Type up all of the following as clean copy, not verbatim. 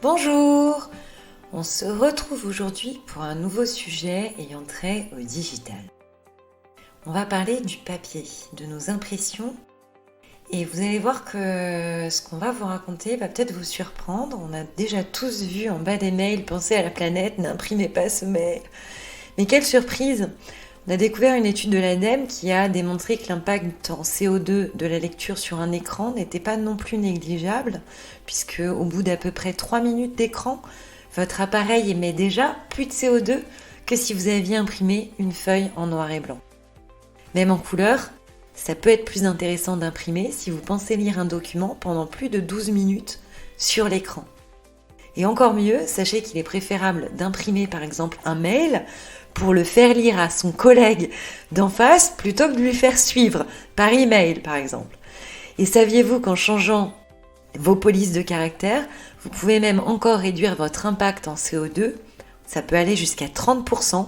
Bonjour! On se retrouve aujourd'hui pour un nouveau sujet ayant trait au digital. On va parler du papier, de nos impressions, et vous allez voir que ce qu'on va vous raconter va peut-être vous surprendre. On a déjà tous vu en bas des mails, pensez à la planète, n'imprimez pas ce mail. Mais quelle surprise! On a découvert une étude de l'ADEME qui a démontré que l'impact en CO2 de la lecture sur un écran n'était pas non plus négligeable, puisque au bout d'à peu près 3 minutes d'écran, votre appareil émet déjà plus de CO2 que si vous aviez imprimé une feuille en noir et blanc. Même en couleur, ça peut être plus intéressant d'imprimer si vous pensez lire un document pendant plus de 12 minutes sur l'écran. Et encore mieux, sachez qu'il est préférable d'imprimer par exemple un mail pour le faire lire à son collègue d'en face plutôt que de lui faire suivre par email par exemple. Et saviez-vous qu'en changeant vos polices de caractère, vous pouvez même encore réduire votre impact en CO2, ça peut aller jusqu'à 30%.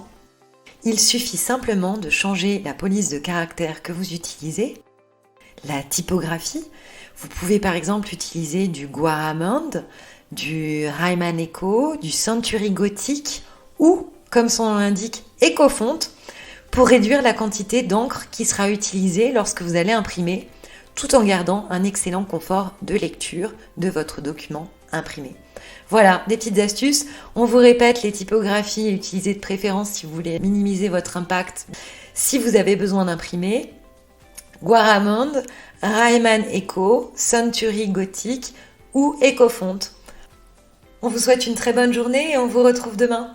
Il suffit simplement de changer la police de caractère que vous utilisez, la typographie. Vous pouvez par exemple utiliser du Garamond, du Riemann Echo, du Century Gothic ou, comme son nom l'indique, EcoFont pour réduire la quantité d'encre qui sera utilisée lorsque vous allez imprimer, tout en gardant un excellent confort de lecture de votre document imprimé. Voilà, des petites astuces. On vous répète les typographies utilisées de préférence si vous voulez minimiser votre impact. Si vous avez besoin d'imprimer, Garamond, Riemann Echo, Century Gothic ou EcoFont. On vous souhaite une très bonne journée et on vous retrouve demain.